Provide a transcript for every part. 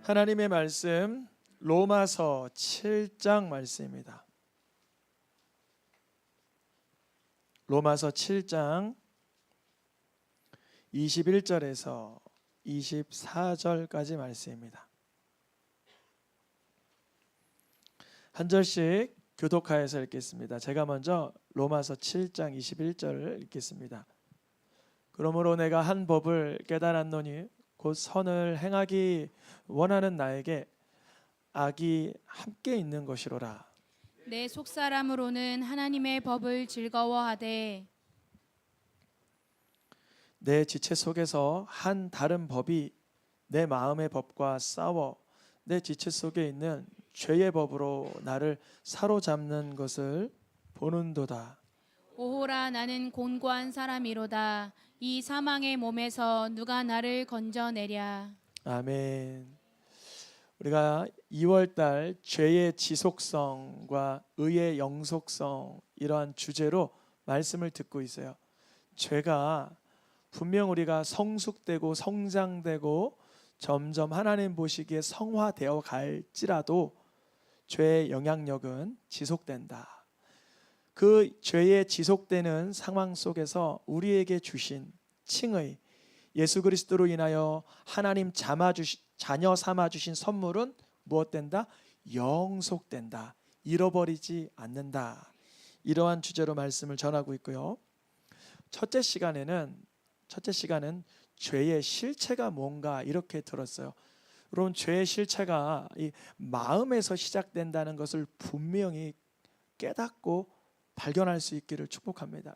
하나님의 말씀 로마서 7장 말씀입니다. 로마서 7장 21절에서 24절까지 말씀입니다. 한 절씩 교독하여서 읽겠습니다. 제가 먼저 로마서 7장 21절을 읽겠습니다. 그러므로 내가 한 법을 깨달았노니 곧 선을 행하기 원하는 나에게 악이 함께 있는 것이로라. 내 속사람으로는 하나님의 법을 즐거워하되 내 지체 속에서 한 다른 법이 내 마음의 법과 싸워 내 지체 속에 있는 죄의 법으로 나를 사로잡는 것을 보는도다. 오호라 나는 곤고한 사람이로다. 이 사망의 몸에서 누가 나를 건져내랴. 아멘. 우리가 2월달 죄의 지속성과 의의 영속성 이러한 주제로 말씀을 듣고 있어요. 죄가 분명 우리가 성숙되고 성장되고 점점 하나님 보시기에 성화되어 갈지라도 죄의 영향력은 지속된다. 그 죄의 지속되는 상황 속에서 우리에게 주신 칭의, 예수 그리스도로 인하여 하나님 자녀 삼아 주신 선물은 무엇된다? 영속된다. 잃어버리지 않는다. 이러한 주제로 말씀을 전하고 있고요. 첫째 시간은 죄의 실체가 뭔가 이렇게 들었어요. 여러분, 죄의 실체가 이 마음에서 시작된다는 것을 분명히 깨닫고 발견할 수 있기를 축복합니다.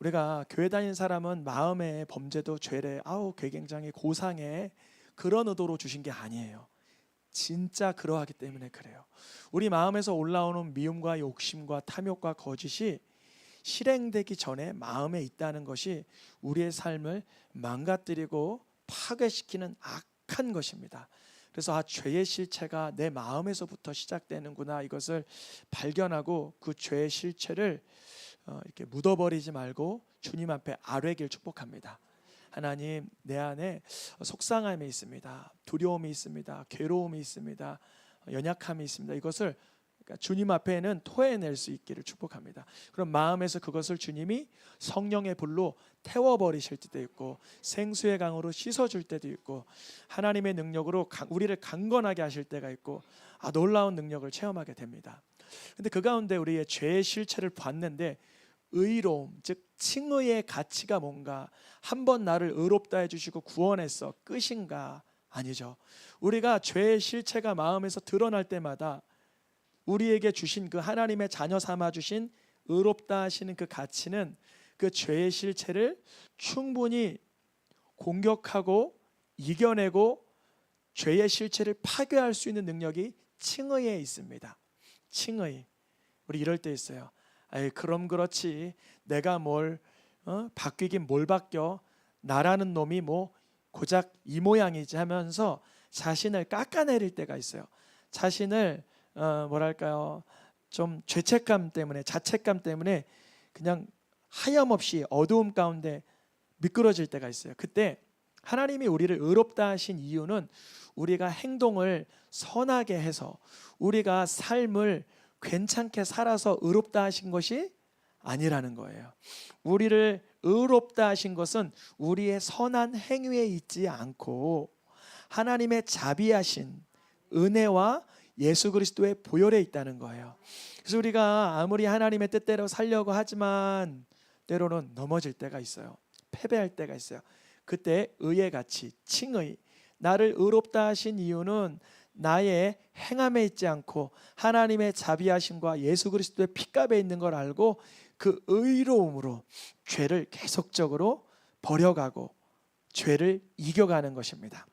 우리가 교회 다니는 사람은 마음의 범죄도 죄래, 굉장히 고상해, 그런 의도로 주신 게 아니에요. 진짜 그러하기 때문에 그래요. 우리 마음에서 올라오는 미움과 욕심과 탐욕과 거짓이 실행되기 전에 마음에 있다는 것이 우리의 삶을 망가뜨리고 파괴시키는 악한 것입니다. 그래서 죄의 실체가 내 마음에서부터 시작되는구나, 이것을 발견하고 그 죄의 실체를 이렇게 묻어버리지 말고 주님 앞에 아뢰길 축복합니다. 하나님, 내 안에 속상함이 있습니다. 두려움이 있습니다. 괴로움이 있습니다. 연약함이 있습니다. 이것을 주님 앞에는 토해낼 수 있기를 축복합니다. 그럼 마음에서 그것을 주님이 성령의 불로 태워버리실 때도 있고, 생수의 강으로 씻어줄 때도 있고, 하나님의 능력으로 우리를 강건하게 하실 때가 있고, 놀라운 능력을 체험하게 됩니다. 근데 그 가운데 우리의 죄의 실체를 봤는데, 의로움, 즉 칭의의 가치가 뭔가, 한번 나를 의롭다 해주시고 구원했어, 끝인가? 아니죠. 우리가 죄의 실체가 마음에서 드러날 때마다 우리에게 주신 그 하나님의 자녀 삼아 주신 의롭다 하시는 그 가치는 그 죄의 실체를 충분히 공격하고 이겨내고 죄의 실체를 파괴할 수 있는 능력이 칭의에 있습니다. 칭의. 우리 이럴 때 있어요. 그럼 그렇지, 내가 뭘 바뀌긴 뭘 바뀌어, 나라는 놈이 뭐 고작 이 모양이지 하면서 자신을 깎아내릴 때가 있어요. 자신을 좀 죄책감 때문에, 자책감 때문에 그냥 하염없이 어두움 가운데 미끄러질 때가 있어요. 그때 하나님이 우리를 의롭다 하신 이유는 우리가 행동을 선하게 해서, 우리가 삶을 괜찮게 살아서 의롭다 하신 것이 아니라는 거예요. 우리를 의롭다 하신 것은 우리의 선한 행위에 있지 않고 하나님의 자비하신 은혜와 예수 그리스도의 보혈에 있다는 거예요. 그래서 우리가 아무리 하나님의 뜻대로 살려고 하지만 때로는 넘어질 때가 있어요. 패배할 때가 있어요. 그때 의의 가치, 칭의, 나를 의롭다 하신 이유는 나의 행함에 있지 않고 하나님의 자비하심과 예수 그리스도의 피값에 있는 걸 알고 그 의로움으로 죄를 계속적으로 버려가고 죄를 이겨가는 것입니다.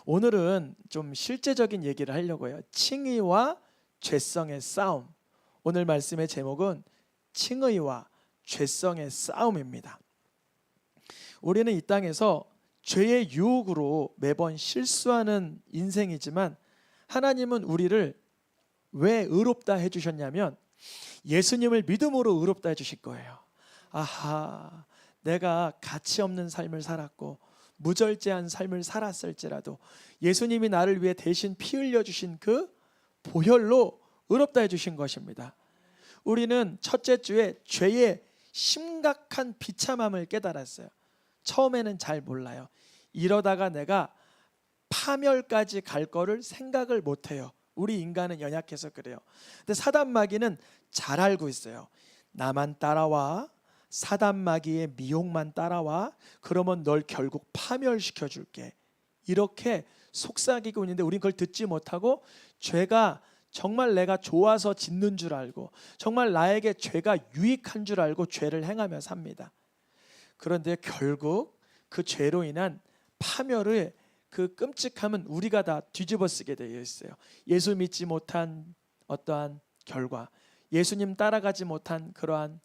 오늘은 좀 실제적인 얘기를 하려고 해요. 칭의와 죄성의 싸움. 오늘 말씀의 제목은 칭의와 죄성의 싸움입니다. 우리는 이 땅에서 죄의 유혹으로 매번 실수하는 인생이지만, 하나님은 우리를 왜 의롭다 해주셨냐면 예수님을 믿음으로 의롭다 해주실 거예요. 내가 가치 없는 삶을 살았고 무절제한 삶을 살았을지라도 예수님이 나를 위해 대신 피 흘려 주신 그 보혈로 의롭다 해 주신 것입니다. 우리는 첫째 주에 죄의 심각한 비참함을 깨달았어요. 처음에는 잘 몰라요. 이러다가 내가 파멸까지 갈 거를 생각을 못 해요. 우리 인간은 연약해서 그래요. 근데 사단 마귀는 잘 알고 있어요. 나만 따라와, 사단 마귀의 미혹만 따라와, 그러면 널 결국 파멸시켜 줄게. 이렇게 속삭이고 있는데 우린 그걸 듣지 못하고 죄가 정말 내가 좋아서 짓는 줄 알고 정말 나에게 죄가 유익한 줄 알고 죄를 행하며 삽니다. 그런데 결국 그 죄로 인한 파멸의 그 끔찍함은 우리가 다 뒤집어 쓰게 되어 있어요. 예수 믿지 못한 어떠한 결과, 예수님 따라가지 못한 그러한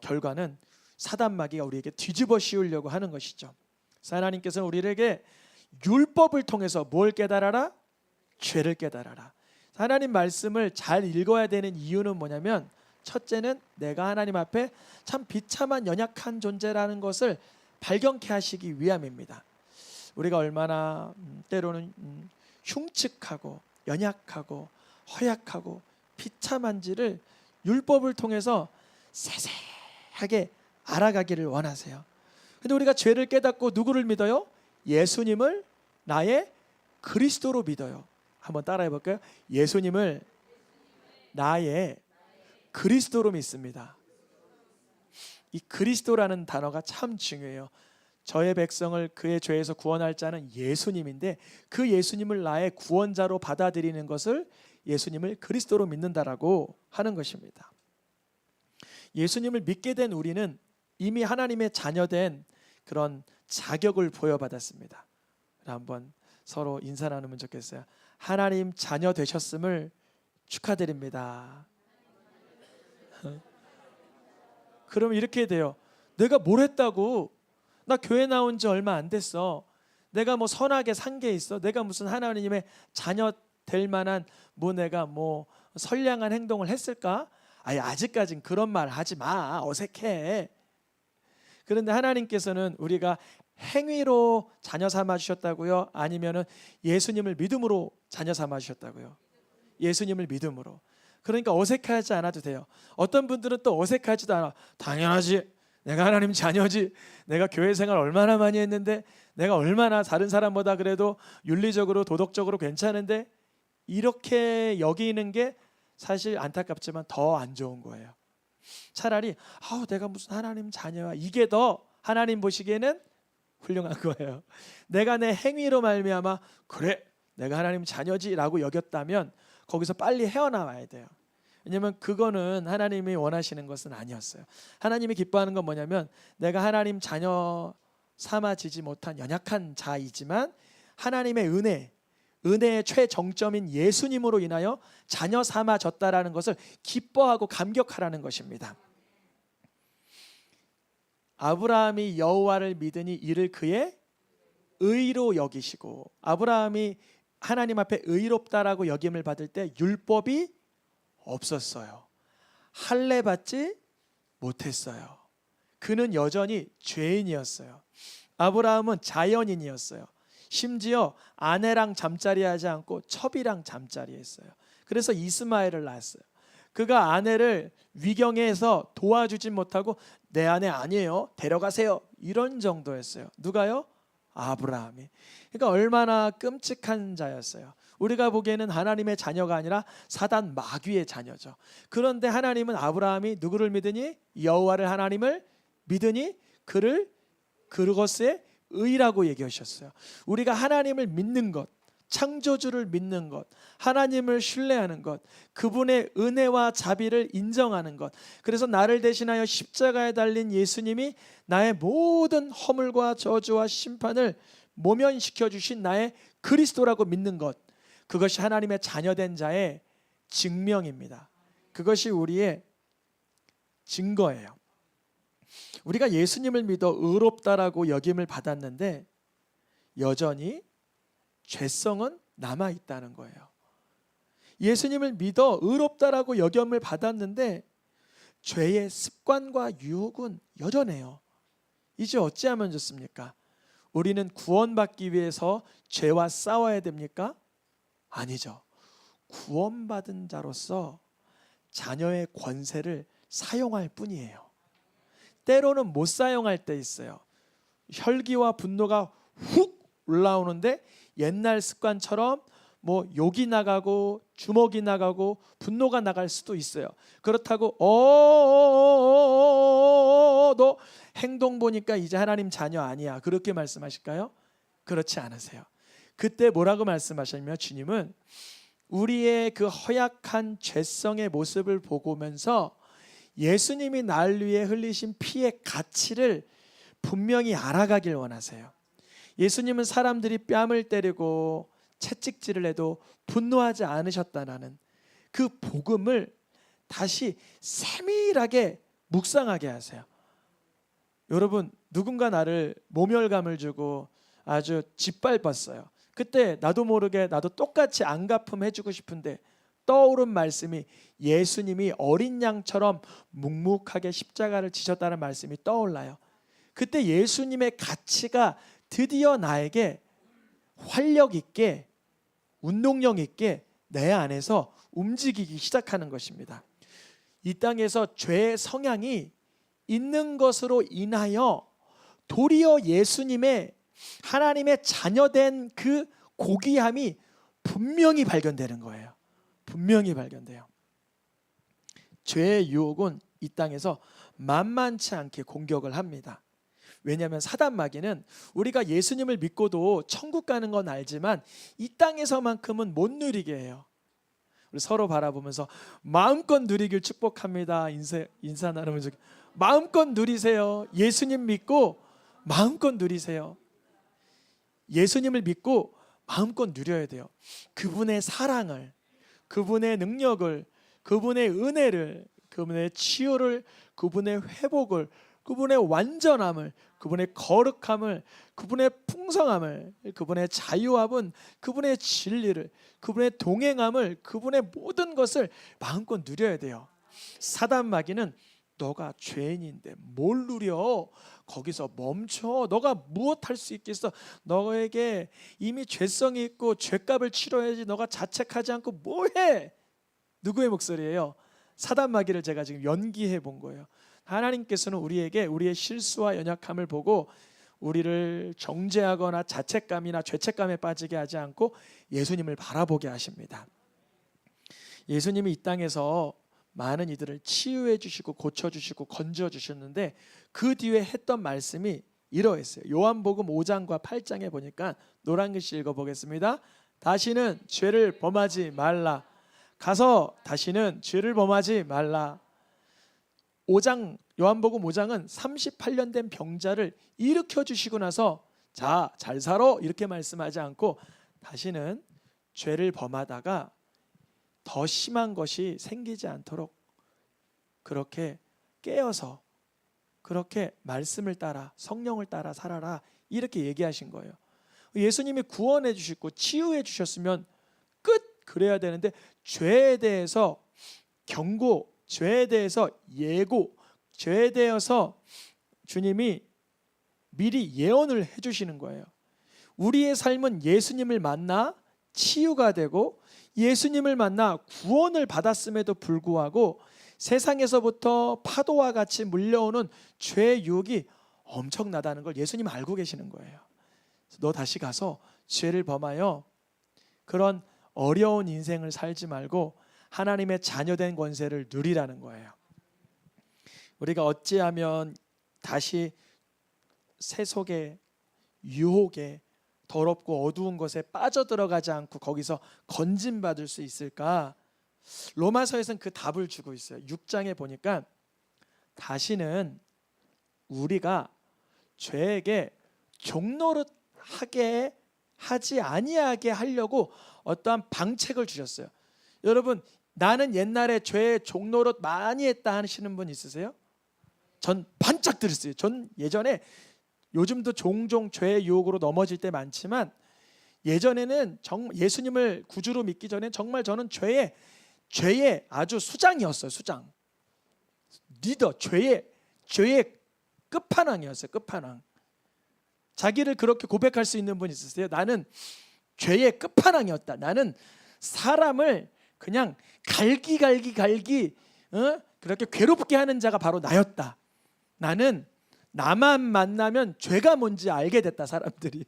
결과는 사단 마귀가 우리에게 뒤집어 씌우려고 하는 것이죠. 하나님께서는 우리에게 율법을 통해서 뭘 깨달아라? 죄를 깨달아라. 하나님 말씀을 잘 읽어야 되는 이유는 뭐냐면, 첫째는 내가 하나님 앞에 참 비참한 연약한 존재라는 것을 발견케 하시기 위함입니다. 우리가 얼마나 때로는 흉측하고 연약하고 허약하고 비참한지를 율법을 통해서 세세하게 알아가기를 원하세요. 근데 우리가 죄를 깨닫고 누구를 믿어요? 예수님을 나의 그리스도로 믿어요. 한번 따라해 볼까요? 예수님을 나의 그리스도로 믿습니다. 이 그리스도라는 단어가 참 중요해요. 저의 백성을 그의 죄에서 구원할 자는 예수님인데, 그 예수님을 나의 구원자로 받아들이는 것을 예수님을 그리스도로 믿는다라고 하는 것입니다. 예수님을 믿게 된 우리는 이미 하나님의 자녀된 그런 자격을 부여받았습니다. 한번 서로 인사 나누면 좋겠어요. 하나님 자녀 되셨음을 축하드립니다. 그럼 이렇게 돼요. 내가 뭘 했다고? 나 교회 나온 지 얼마 안 됐어. 내가 뭐 선하게 산 게 있어? 내가 무슨 하나님의 자녀 될 만한 내가 선량한 행동을 했을까? 아직까진 그런 말 하지 마. 어색해. 그런데 하나님께서는 우리가 행위로 자녀 삼아 주셨다고요? 아니면은 예수님을 믿음으로 자녀 삼아 주셨다고요? 예수님을 믿음으로. 그러니까 어색하지 않아도 돼요. 어떤 분들은 또 어색하지도 않아. 당연하지. 내가 하나님 자녀지. 내가 교회 생활 얼마나 많이 했는데, 내가 얼마나 다른 사람보다 그래도 윤리적으로 도덕적으로 괜찮은데, 이렇게 여기는 게 사실 안타깝지만 더 안 좋은 거예요. 차라리 내가 무슨 하나님 자녀야, 이게 더 하나님 보시기에는 훌륭한 거예요. 내가 내 행위로 말미암아 그래 내가 하나님 자녀지라고 여겼다면 거기서 빨리 헤어나와야 돼요. 왜냐하면 그거는 하나님이 원하시는 것은 아니었어요. 하나님이 기뻐하는 건 뭐냐면, 내가 하나님 자녀 삼아지지 못한 연약한 자이지만 하나님의 은혜의 최정점인 예수님으로 인하여 자녀 삼아졌다라는 것을 기뻐하고 감격하라는 것입니다. 아브라함이 여호와를 믿으니 이를 그의 의로 여기시고, 아브라함이 하나님 앞에 의롭다라고 여김을 받을 때 율법이 없었어요. 할례 받지 못했어요. 그는 여전히 죄인이었어요. 아브라함은 자연인이었어요. 심지어 아내랑 잠자리 하지 않고 첩이랑 잠자리 했어요. 그래서 이스마엘을 낳았어요. 그가 아내를 위경해서 도와주지 못하고 내 아내 아니에요, 데려가세요, 이런 정도였어요. 누가요? 아브라함이. 그러니까 얼마나 끔찍한 자였어요. 우리가 보기에는 하나님의 자녀가 아니라 사단 마귀의 자녀죠. 그런데 하나님은 아브라함이 누구를 믿으니? 여호와를 하나님을 믿으니 그것의 의라고 얘기하셨어요. 우리가 하나님을 믿는 것, 창조주를 믿는 것, 하나님을 신뢰하는 것, 그분의 은혜와 자비를 인정하는 것, 그래서 나를 대신하여 십자가에 달린 예수님이 나의 모든 허물과 저주와 심판을 모면시켜 주신 나의 그리스도라고 믿는 것, 그것이 하나님의 자녀된 자의 증명입니다. 그것이 우리의 증거예요. 우리가 예수님을 믿어 의롭다라고 여김을 받았는데 여전히 죄성은 남아있다는 거예요. 예수님을 믿어 의롭다라고 여김을 받았는데 죄의 습관과 유혹은 여전해요. 이제 어찌하면 좋습니까? 우리는 구원받기 위해서 죄와 싸워야 됩니까? 아니죠. 구원받은 자로서 자녀의 권세를 사용할 뿐이에요. 때로는 못 사용할 때 있어요. 혈기와 분노가 훅 올라오는데 옛날 습관처럼 뭐 욕이 나가고 주먹이 나가고 분노가 나갈 수도 있어요. 그렇다고 너 행동 보니까 이제 하나님 자녀 아니야, 그렇게 말씀하실까요? 그렇지 않으세요. 그때 뭐라고 말씀하셨냐면, 주님은 우리의 그 허약한 죄성의 모습을 보면서 예수님이 날 위해 흘리신 피의 가치를 분명히 알아가길 원하세요. 예수님은 사람들이 뺨을 때리고 채찍질을 해도 분노하지 않으셨다는 그 복음을 다시 세밀하게 묵상하게 하세요. 여러분, 누군가 나를 모멸감을 주고 아주 짓밟았어요. 그때 나도 모르게 나도 똑같이 안갚음 해주고 싶은데 떠오른 말씀이, 예수님이 어린 양처럼 묵묵하게 십자가를 지셨다는 말씀이 떠올라요. 그때 예수님의 가치가 드디어 나에게 활력 있게, 운동력 있게 내 안에서 움직이기 시작하는 것입니다. 이 땅에서 죄의 성향이 있는 것으로 인하여 도리어 예수님의, 하나님의 자녀된 그 고귀함이 분명히 발견되는 거예요. 분명히 발견돼요. 죄의 유혹은 이 땅에서 만만치 않게 공격을 합니다. 왜냐하면 사단 마귀는 우리가 예수님을 믿고도 천국 가는 건 알지만 이 땅에서만큼은 못 누리게 해요. 우리 서로 바라보면서 마음껏 누리길 축복합니다. 인사 나누면서 마음껏 누리세요. 예수님 믿고 마음껏 누리세요. 예수님을 믿고 마음껏 누려야 돼요. 그분의 사랑을, 그분의 능력을, 그분의 은혜를, 그분의 치유를, 그분의 회복을, 그분의 완전함을, 그분의 거룩함을, 그분의 풍성함을, 그분의 자유함은, 그분의 진리를, 그분의 동행함을, 그분의 모든 것을 마음껏 누려야 돼요. 사단 마귀는 너가 죄인인데 뭘 누려? 거기서 멈춰. 너가 무엇 할 수 있겠어? 너에게 이미 죄성이 있고 죄값을 치러야지. 너가 자책하지 않고 뭐해? 누구의 목소리예요? 사단 마귀를 제가 지금 연기해 본 거예요. 하나님께서는 우리에게 우리의 실수와 연약함을 보고 우리를 정죄하거나 자책감이나 죄책감에 빠지게 하지 않고 예수님을 바라보게 하십니다. 예수님이 이 땅에서 많은 이들을 치유해 주시고 고쳐 주시고 건져 주셨는데 그 뒤에 했던 말씀이 이러했어요. 요한복음 5장과 8장에 보니까 노란 글씨 읽어보겠습니다. 다시는 죄를 범하지 말라. 가서 다시는 죄를 범하지 말라. 5장, 요한복음 5장은 38년 된 병자를 일으켜 주시고 나서 자, 잘 살아 이렇게 말씀하지 않고 다시는 죄를 범하다가 더 심한 것이 생기지 않도록 그렇게 깨어서 그렇게 말씀을 따라 성령을 따라 살아라 이렇게 얘기하신 거예요. 예수님이 구원해 주시고 치유해 주셨으면 끝 그래야 되는데 죄에 대해서 경고, 죄에 대해서 예고, 죄에 대해서 주님이 미리 예언을 해주시는 거예요. 우리의 삶은 예수님을 만나 치유가 되고 예수님을 만나 구원을 받았음에도 불구하고 세상에서부터 파도와 같이 물려오는 죄의 유혹이 엄청나다는 걸 예수님 알고 계시는 거예요. 너 다시 가서 죄를 범하여 그런 어려운 인생을 살지 말고 하나님의 자녀된 권세를 누리라는 거예요. 우리가 어찌하면 다시 세속의 유혹에 더럽고 어두운 것에 빠져들어가지 않고 거기서 건진받을 수 있을까? 로마서에서는 그 답을 주고 있어요. 6장에 보니까 다시는 우리가 죄에게 종노릇하게 하지 아니하게 하려고 어떠한 방책을 주셨어요. 여러분, 나는 옛날에 죄의 종노릇 많이 했다 하시는 분 있으세요? 전 반짝 들었어요. 전 예전에, 요즘도 종종 죄의 유혹으로 넘어질 때 많지만 예전에는 예수님을 구주로 믿기 전에 정말 저는 죄의 아주 수장이었어요. 수장, 리더, 죄의 끝판왕이었어요. 끝판왕. 자기를 그렇게 고백할 수 있는 분 있으세요? 나는 죄의 끝판왕이었다. 나는 사람을 그냥 갈기 그렇게 괴롭게 하는 자가 바로 나였다. 나는 나만 만나면 죄가 뭔지 알게 됐다. 사람들이.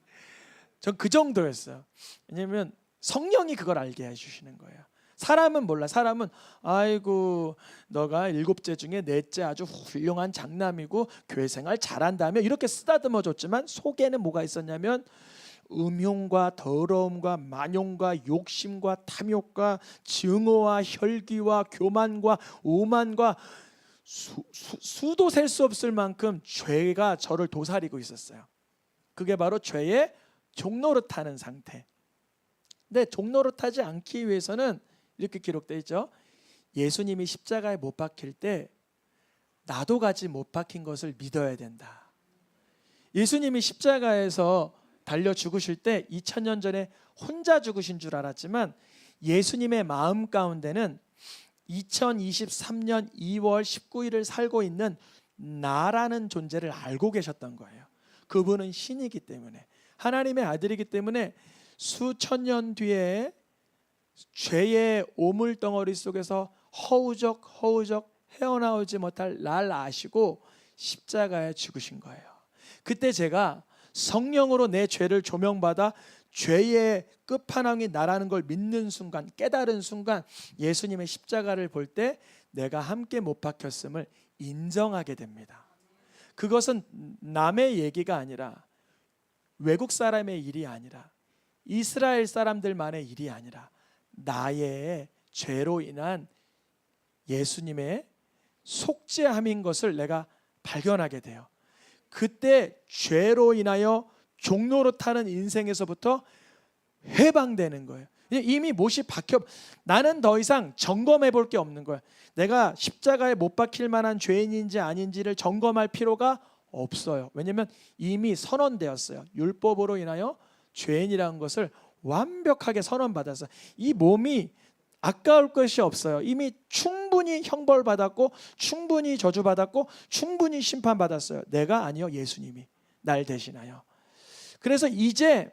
전 그 정도였어요. 왜냐하면 성령이 그걸 알게 해주시는 거예요. 사람은 몰라. 사람은 아이고 너가 7째 중에 4째 아주 훌륭한 장남이고 교회 생활 잘한다며 이렇게 쓰다듬어 줬지만 속에는 뭐가 있었냐면 음흉과 더러움과 만용과 욕심과 탐욕과 증오와 혈기와 교만과 오만과 수도 셀 수 없을 만큼 죄가 저를 도사리고 있었어요. 그게 바로 죄의 종노릇하는 상태. 근데 종노릇하지 않기 위해서는 이렇게 기록되어 있죠. 예수님이 십자가에 못 박힐 때 나도 같이 못 박힌 것을 믿어야 된다. 예수님이 십자가에서 달려 죽으실 때 2000년 전에 혼자 죽으신 줄 알았지만 예수님의 마음 가운데는 2023년 2월 19일을 살고 있는 나라는 존재를 알고 계셨던 거예요. 그분은 신이기 때문에, 하나님의 아들이기 때문에 수천 년 뒤에 죄의 오물덩어리 속에서 허우적 헤어나오지 못할 날 아시고 십자가에 죽으신 거예요. 그때 제가 성령으로 내 죄를 조명받아 죄의 끝판왕이 나라는 걸 믿는 순간, 깨달은 순간 예수님의 십자가를 볼 때 내가 함께 못 박혔음을 인정하게 됩니다. 그것은 남의 얘기가 아니라, 외국 사람의 일이 아니라, 이스라엘 사람들만의 일이 아니라 나의 죄로 인한 예수님의 속죄함인 것을 내가 발견하게 돼요. 그때 죄로 인하여 종노릇하는 인생에서부터 해방되는 거예요. 이미 못이 박혀, 나는 더 이상 점검해 볼 게 없는 거예요. 내가 십자가에 못 박힐 만한 죄인인지 아닌지를 점검할 필요가 없어요. 왜냐하면 이미 선언되었어요. 율법으로 인하여 죄인이라는 것을 완벽하게 선언받았어요. 이 몸이 아까울 것이 없어요. 이미 충분히 형벌받았고 충분히 저주받았고 충분히 심판받았어요. 내가 아니요, 예수님이 날 대신하여. 그래서 이제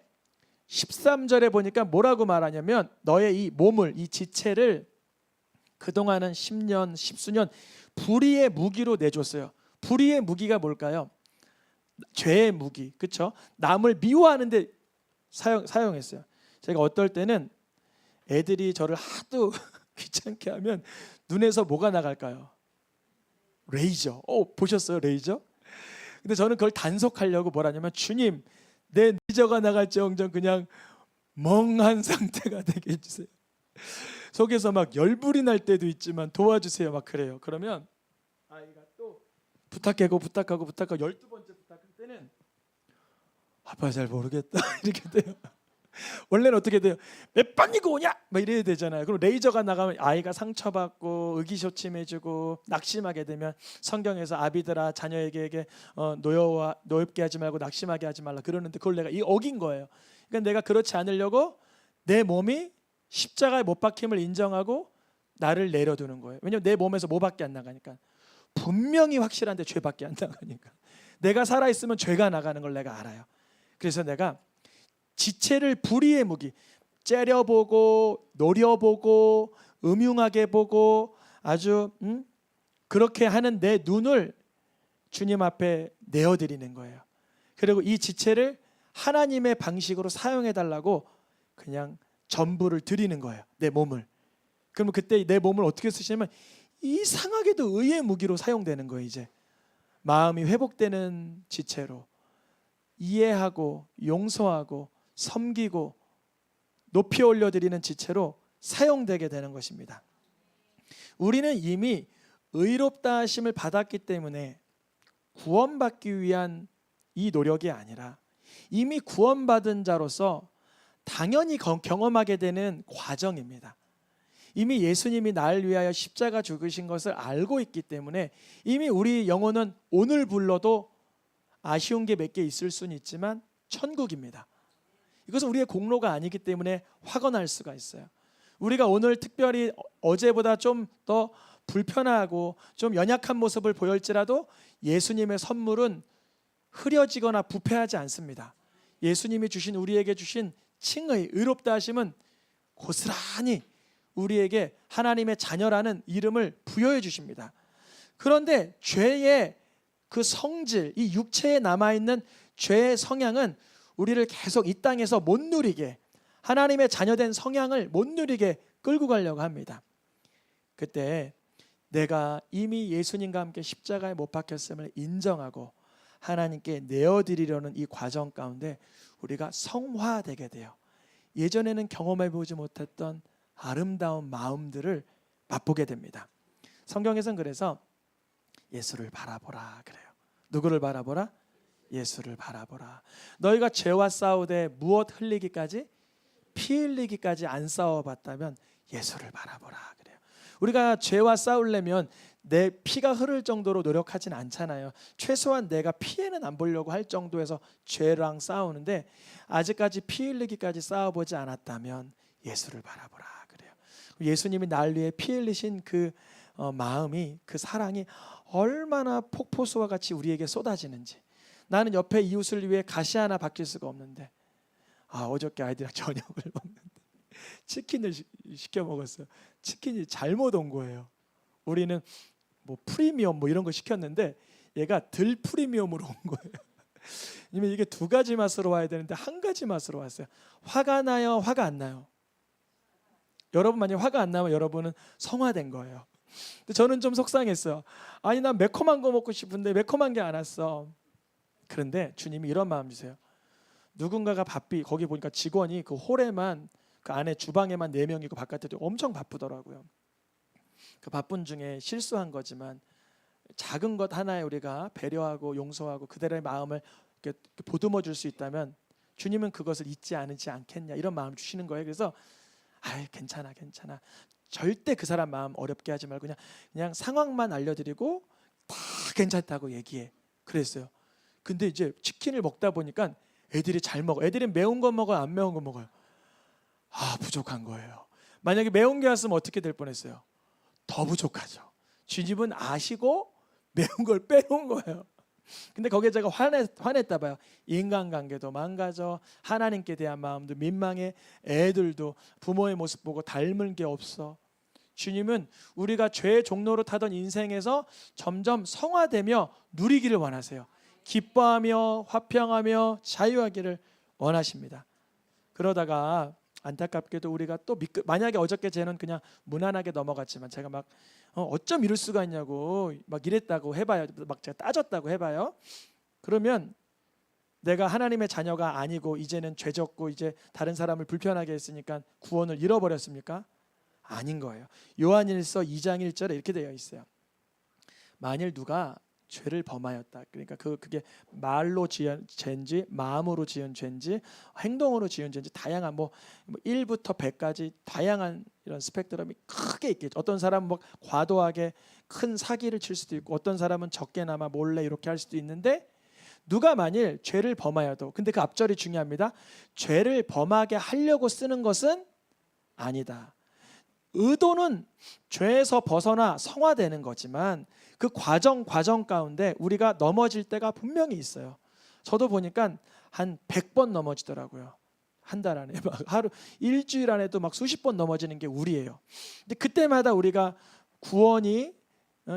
13절에 보니까 뭐라고 말하냐면 너의 이 몸을, 이 지체를 그동안은 10년, 10수년 불의의 무기로 내줬어요. 불의의 무기가 뭘까요? 죄의 무기, 그렇죠? 남을 미워하는데 사용했어요. 제가 어떨 때는 애들이 저를 하도 귀찮게 하면 눈에서 뭐가 나갈까요? 레이저. 보셨어요, 레이저? 근데 저는 그걸 단속하려고 뭐라냐면 주님, 내 레이저가 나갈지언정 그냥 멍한 상태가 되게 해주세요. 속에서 막 열불이 날 때도 있지만 도와주세요, 막 그래요. 그러면 아이가 또 부탁하고 12번째 부탁할 때는 아빠 잘 모르겠다 이렇게 돼요. 원래는 어떻게 돼요? 몇 번이고 오냐? 막 이래야 되잖아요. 그럼 레이저가 나가면 아이가 상처받고 의기소침해지고 낙심하게 되면 성경에서 아비들아 자녀에게 노엽게 하지 말고 낙심하게 하지 말라 그러는데 그걸 내가 어긴 거예요. 그러니까 내가 그렇지 않으려고 내 몸이 십자가에 못 박힘을 인정하고 나를 내려두는 거예요. 왜냐하면 내 몸에서 뭐밖에 안 나가니까. 분명히 확실한데 죄밖에 안 나가니까. 내가 살아있으면 죄가 나가는 걸 내가 알아요. 그래서 내가 지체를 불의의 무기, 째려보고 노려보고 음흉하게 보고 아주 그렇게 하는 내 눈을 주님 앞에 내어드리는 거예요. 그리고 이 지체를 하나님의 방식으로 사용해달라고 그냥 전부를 드리는 거예요. 내 몸을. 그러면 그때 내 몸을 어떻게 쓰시냐면 이상하게도 의의 무기로 사용되는 거예요. 이제 마음이 회복되는 지체로 이해하고 용서하고 섬기고 높이 올려드리는 지체로 사용되게 되는 것입니다. 우리는 이미 의롭다 하심을 받았기 때문에 구원받기 위한 이 노력이 아니라 이미 구원받은 자로서 당연히 경험하게 되는 과정입니다. 이미 예수님이 나를 위하여 십자가 죽으신 것을 알고 있기 때문에 이미 우리 영혼은 오늘 불러도 아쉬운 게 몇 개 있을 수는 있지만 천국입니다. 이것은 우리의 공로가 아니기 때문에 확언할 수가 있어요. 우리가 오늘 특별히 어제보다 좀 더 불편하고 좀 연약한 모습을 보일지라도 예수님의 선물은 흐려지거나 부패하지 않습니다. 예수님이 주신 우리에게 주신 칭의 의롭다 하심은 고스란히 우리에게 하나님의 자녀라는 이름을 부여해 주십니다. 그런데 죄의 그 성질, 이 육체에 남아있는 죄의 성향은 우리를 계속 이 땅에서 못 누리게, 하나님의 자녀된 성향을 못 누리게 끌고 가려고 합니다. 그때 내가 이미 예수님과 함께 십자가에 못 박혔음을 인정하고 하나님께 내어드리려는 이 과정 가운데 우리가 성화되게 돼요. 예전에는 경험해 보지 못했던 아름다운 마음들을 맛보게 됩니다. 성경에서는 그래서 예수를 바라보라 그래요. 누구를 바라보라? 예수를 바라보라. 너희가 죄와 싸우되 무엇 흘리기까지? 피 흘리기까지 안 싸워봤다면 예수를 바라보라 그래요. 우리가 죄와 싸우려면 내 피가 흐를 정도로 노력하진 않잖아요. 최소한 내가 피해는 안 보려고 할 정도에서 죄랑 싸우는데 아직까지 피 흘리기까지 싸워보지 않았다면 예수를 바라보라 그래요. 예수님이 날 위해 피 흘리신 그 마음이, 그 사랑이 얼마나 폭포수와 같이 우리에게 쏟아지는지. 나는 옆에 이웃을 위해 가시 하나 바뀔 수가 없는데 어저께 아이들이랑 저녁을 먹는데 치킨을 시켜 먹었어요. 치킨이 잘못 온 거예요. 우리는 뭐 프리미엄 뭐 이런 거 시켰는데 얘가 덜 프리미엄으로 온 거예요. 왜냐면 이게 두 가지 맛으로 와야 되는데 한 가지 맛으로 왔어요. 화가 나요? 화가 안 나요? 여러분 만약 화가 안 나면 여러분은 성화된 거예요. 근데 저는 좀 속상했어요. 아니 난 매콤한 거 먹고 싶은데 매콤한 게 안 왔어. 그런데 주님이 이런 마음 주세요. 누군가가 바삐, 거기 보니까 직원이 그 홀에만, 그 안에 주방에만 4명이고 바깥에도 엄청 바쁘더라고요. 그 바쁜 중에 실수한 거지만 작은 것 하나에 우리가 배려하고 용서하고 그들의 마음을 이렇게 보듬어 줄 수 있다면 주님은 그것을 잊지 않겠냐, 이런 마음을 주시는 거예요. 그래서 괜찮아 절대 그 사람 마음 어렵게 하지 말고 그냥 상황만 알려드리고 다 괜찮다고 얘기해 그랬어요. 근데 이제 치킨을 먹다 보니까 애들이 잘 먹어. 애들이 매운 거 먹어요, 안 매운 거 먹어요? 부족한 거예요. 만약에 매운 게 왔으면 어떻게 될 뻔했어요? 더 부족하죠. 주님은 아시고 매운 걸 빼놓은 거예요. 근데 거기에 제가 화냈다 봐요. 인간관계도 망가져, 하나님께 대한 마음도 민망해, 애들도 부모의 모습 보고 닮은 게 없어. 주님은 우리가 죄의 종로로 타던 인생에서 점점 성화되며 누리기를 원하세요. 기뻐하며 화평하며 자유하기를 원하십니다. 그러다가 안타깝게도 우리가 또 만약에 어저께 쟤는 그냥 무난하게 넘어갔지만 제가 막 어쩜 이럴 수가 있냐고 막 이랬다고 해봐요. 막 제가 따졌다고 해봐요. 그러면 내가 하나님의 자녀가 아니고 이제는 죄졌고 이제 다른 사람을 불편하게 했으니까 구원을 잃어버렸습니까? 아닌 거예요. 요한일서 2장 1절에 이렇게 되어 있어요. 만일 누가 죄를 범하였다. 그러니까 그게 말로 지은 죄인지 마음으로 지은 죄인지 행동으로 지은 죄인지 다양한 뭐 1부터 100까지 다양한 이런 스펙트럼이 크게 있겠죠. 어떤 사람은 뭐 과도하게 큰 사기를 칠 수도 있고 어떤 사람은 적게나마 몰래 이렇게 할 수도 있는데 누가 만일 죄를 범하여도, 근데 그 앞절이 중요합니다. 죄를 범하게 하려고 쓰는 것은 아니다. 의도는 죄에서 벗어나 성화되는 거지만 그 과정 가운데 우리가 넘어질 때가 분명히 있어요. 저도 보니까 한 100번 넘어지더라고요. 한 달 안에 막 하루 일주일 안에도 막 수십 번 넘어지는 게 우리예요. 근데 그때마다 우리가 구원이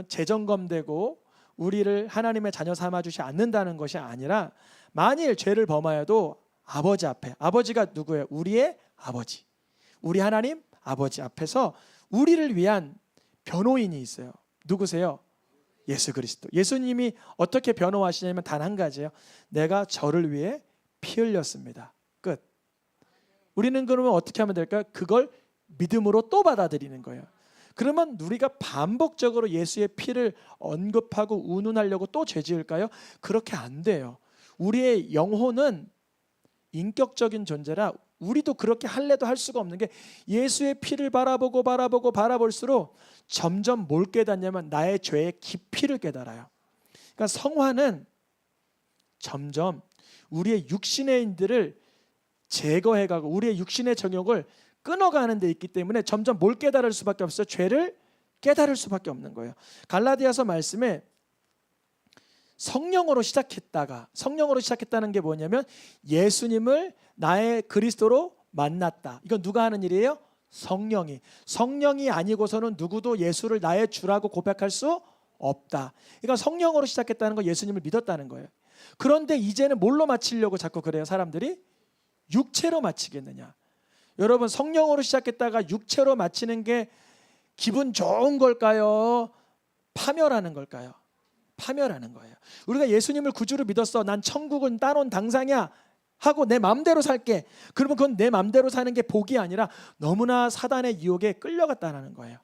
재점검되고 우리를 하나님의 자녀 삼아 주지 않는다는 것이 아니라 만일 죄를 범하여도 아버지 앞에, 아버지가 누구예요? 우리의 아버지, 우리 하나님 아버지 앞에서 우리를 위한 변호인이 있어요. 누구세요? 예수 그리스도. 예수님이 어떻게 변호하시냐면 단 한 가지예요. 내가 저를 위해 피 흘렸습니다. 끝. 우리는 그러면 어떻게 하면 될까요? 그걸 믿음으로 또 받아들이는 거예요. 그러면 우리가 반복적으로 예수의 피를 언급하고 운운하려고 또 죄 지을까요? 그렇게 안 돼요. 우리의 영혼은 인격적인 존재라 우리도 그렇게 할래도 할 수가 없는 게 예수의 피를 바라볼수록 점점 뭘 깨닫냐면 나의 죄의 깊이를 깨달아요. 그러니까 성화는 점점 우리의 육신의 인들을 제거해가고 우리의 육신의 정욕을 끊어가는 데 있기 때문에 점점 뭘 깨달을 수밖에 없어요? 죄를 깨달을 수밖에 없는 거예요. 갈라디아서 말씀에 성령으로 시작했다는 게 뭐냐면 예수님을 나의 그리스도로 만났다. 이건 누가 하는 일이에요? 성령이 아니고서는 누구도 예수를 나의 주라고 고백할 수 없다. 그러니까 성령으로 시작했다는 건 예수님을 믿었다는 거예요. 그런데 이제는 뭘로 마치려고 자꾸 그래요? 사람들이 육체로 마치겠느냐? 여러분, 성령으로 시작했다가 육체로 마치는 게 기분 좋은 걸까요? 파멸하는 걸까요? 파멸하는 거예요. 우리가 예수님을 구주로 믿었어. 난 천국은 따놓은 당상이야 하고 내 마음대로 살게. 그러면 그건 내 마음대로 사는 게 복이 아니라 너무나 사단의 유혹에 끌려갔다는 거예요.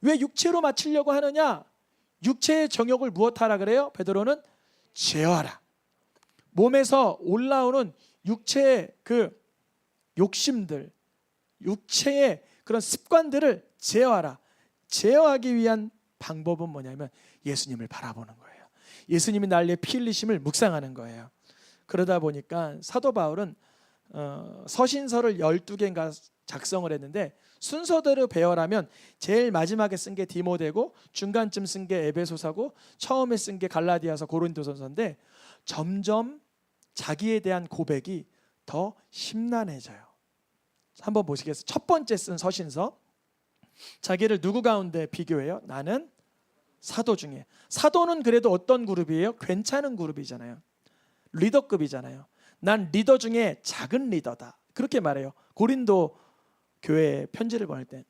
왜 육체로 마치려고 하느냐? 육체의 정욕을 무엇하라 그래요? 베드로는 제어하라. 몸에서 올라오는 육체의 그 욕심들, 육체의 그런 습관들을 제어하라. 제어하기 위한 방법은 뭐냐면 예수님을 바라보는 거예요. 예수님이 날려 피 흘리심을 묵상하는 거예요. 그러다 보니까 사도 바울은 서신서를 12개인가 작성을 했는데 순서대로 배열하면 제일 마지막에 쓴 게 디모데고 중간쯤 쓴 게 에베소서고 처음에 쓴 게 갈라디아서, 고린도전서인데 점점 자기에 대한 고백이 더 심란해져요. 한번 보시겠어요? 첫 번째 쓴 서신서, 자기를 누구 가운데 비교해요? 나는 사도 중에. 사도는 그래도 어떤 그룹이에요? 괜찮은 그룹이잖아요. 리더급이잖아요. 난 리더 중에 작은 리더다. 그렇게 말해요. 고린도 교회에 편지를 보낼 때.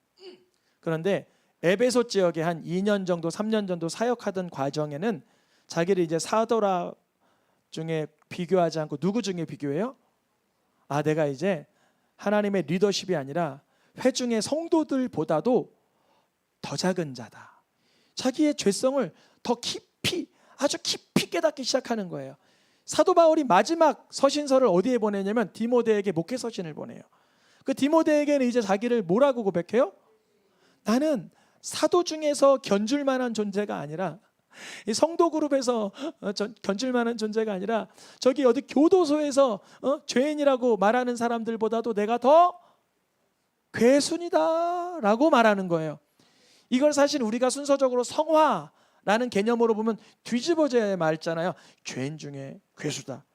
그런데 에베소 지역에 한 2년 정도 3년 정도 사역하던 과정에는 자기를 이제 사도라 중에 비교하지 않고 누구 중에 비교해요? 내가 이제 하나님의 리더십이 아니라 회중의 성도들보다도 더 작은 자다. 자기의 죄성을 더 깊이, 아주 깊이 깨닫기 시작하는 거예요. 사도 바울이 마지막 서신서를 어디에 보내냐면 디모데에게 목회 서신을 보내요. 그 디모데에게는 이제 자기를 뭐라고 고백해요? 나는 사도 중에서 견줄 만한 존재가 아니라, 이 성도 그룹에서 견줄 만한 존재가 아니라 저기 어디 교도소에서 죄인이라고 말하는 사람들보다도 내가 더 괴순이다 라고 말하는 거예요. 이걸 사실 우리가 순서적으로 성화라는 개념으로 보면 뒤집어져야 말잖아요. 죄인 중에 괴수다.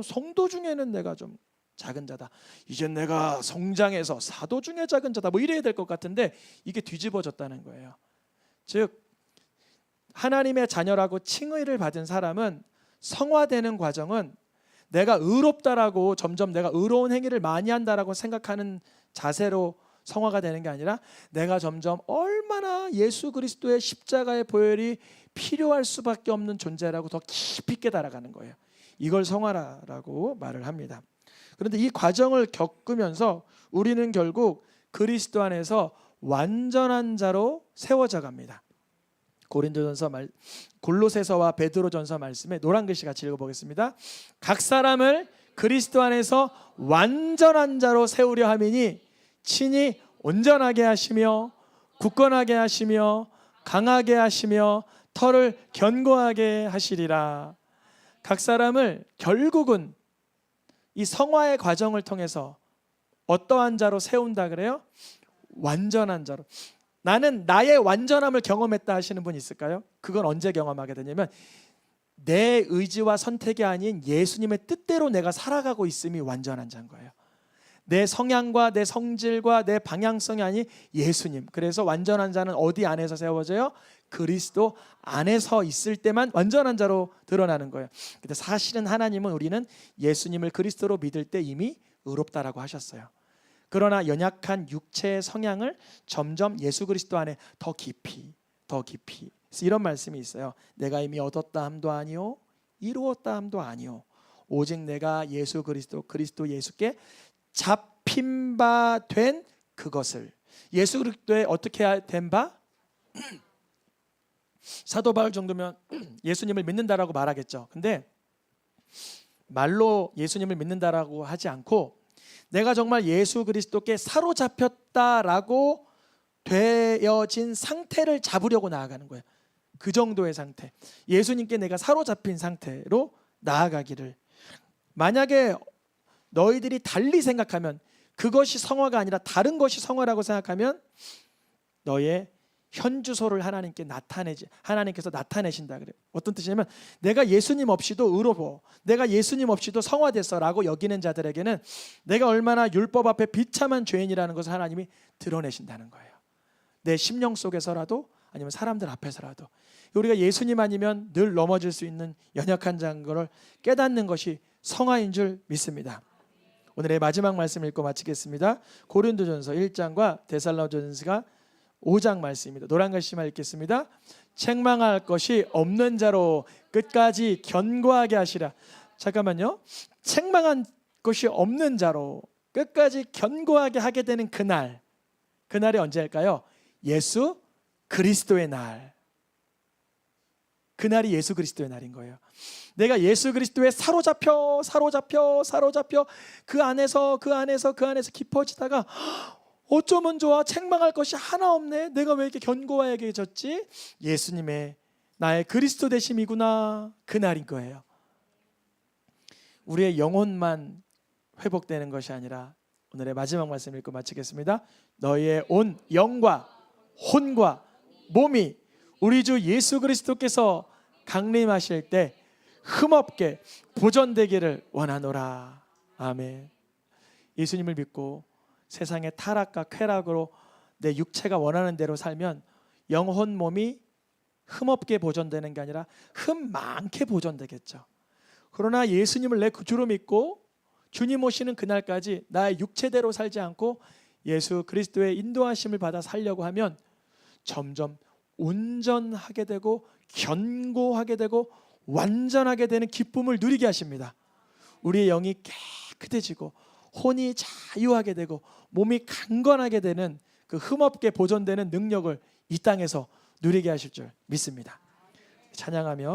성도 중에는 내가 좀 작은 자다. 이제 내가 성장해서 사도 중에 작은 자다. 뭐 이래야 될 것 같은데 이게 뒤집어졌다는 거예요. 즉 하나님의 자녀라고 칭의를 받은 사람은 성화되는 과정은 내가 의롭다라고 점점 내가 의로운 행위를 많이 한다라고 생각하는 자세로 성화가 되는 게 아니라 내가 점점 얼마나 예수 그리스도의 십자가의 보혈이 필요할 수밖에 없는 존재라고 더 깊이 깨달아가는 거예요. 이걸 성화라고 말을 합니다. 그런데 이 과정을 겪으면서 우리는 결국 그리스도 안에서 완전한 자로 세워져 갑니다. 골로새서와 베드로전서 말씀에 노란 글씨 같이 읽어보겠습니다. 각 사람을 그리스도 안에서 완전한 자로 세우려 함이니 친히 온전하게 하시며 굳건하게 하시며 강하게 하시며 털을 견고하게 하시리라. 각 사람을 결국은 이 성화의 과정을 통해서 어떠한 자로 세운다 그래요? 완전한 자로. 나는 나의 완전함을 경험했다 하시는 분 있을까요? 그건 언제 경험하게 되냐면 내 의지와 선택이 아닌 예수님의 뜻대로 내가 살아가고 있음이 완전한 자인 거예요. 내 성향과 내 성질과 내 방향성이 아닌 예수님. 그래서 완전한 자는 어디 안에서 세워져요? 그리스도 안에서 있을 때만 완전한 자로 드러나는 거예요. 근데 사실은 하나님은 우리는 예수님을 그리스도로 믿을 때 이미 의롭다라고 하셨어요. 그러나 연약한 육체의 성향을 점점 예수 그리스도 안에 더 깊이 그래서 이런 말씀이 있어요. 내가 이미 얻었다 함도 아니요 이루었다 함도 아니요 오직 내가 예수 그리스도 예수께 잡힌 바 된 그것을. 예수 그리스도에 어떻게 된 바? 사도 바울 정도면 예수님을 믿는다라고 말하겠죠. 근데 말로 예수님을 믿는다라고 하지 않고 내가 정말 예수 그리스도께 사로잡혔다라고 되어진 상태를 잡으려고 나아가는 거예요. 그 정도의 상태. 예수님께 내가 사로잡힌 상태로 나아가기를. 만약에 너희들이 달리 생각하면, 그것이 성화가 아니라 다른 것이 성화라고 생각하면 너의 현주소를 하나님께서 나타내신다 그래요. 어떤 뜻이냐면 내가 예수님 없이도 의로워, 내가 예수님 없이도 성화됐어라고 여기는 자들에게는 내가 얼마나 율법 앞에 비참한 죄인이라는 것을 하나님이 드러내신다는 거예요. 내 심령 속에서라도 아니면 사람들 앞에서라도 우리가 예수님 아니면 늘 넘어질 수 있는 연약한 자인 것을 깨닫는 것이 성화인 줄 믿습니다. 오늘의 마지막 말씀 읽고 마치겠습니다. 고린도전서 1장과 데살로니가전서 5장 말씀입니다. 노란 글씨만 읽겠습니다. 책망할 것이 없는 자로 끝까지 견고하게 하시라. 잠깐만요. 책망한 것이 없는 자로 끝까지 견고하게 하게 되는 그날이 언제일까요? 예수 그리스도의 날. 그날이 예수 그리스도의 날인 거예요. 내가 예수 그리스도에 사로잡혀 그 안에서 깊어지다가 어쩌면 좋아, 책망할 것이 하나 없네, 내가 왜 이렇게 견고하게졌지? 예수님의 나의 그리스도 되심이구나. 그날인 거예요. 우리의 영혼만 회복되는 것이 아니라 오늘의 마지막 말씀 읽고 마치겠습니다. 너희의 온 영과 혼과 몸이 우리 주 예수 그리스도께서 강림하실 때 흠없게 보존되기를 원하노라. 아멘. 예수님을 믿고 세상의 타락과 쾌락으로 내 육체가 원하는 대로 살면 영혼 몸이 흠없게 보존되는 게 아니라 흠 많게 보존되겠죠. 그러나 예수님을 내 주로 믿고 주님 오시는 그날까지 나의 육체대로 살지 않고 예수 그리스도의 인도하심을 받아 살려고 하면 점점 온전하게 되고 견고하게 되고 완전하게 되는 기쁨을 누리게 하십니다. 우리의 영이 깨끗해지고 혼이 자유하게 되고 몸이 강건하게 되는 그 흠없게 보존되는 능력을 이 땅에서 누리게 하실 줄 믿습니다. 찬양하며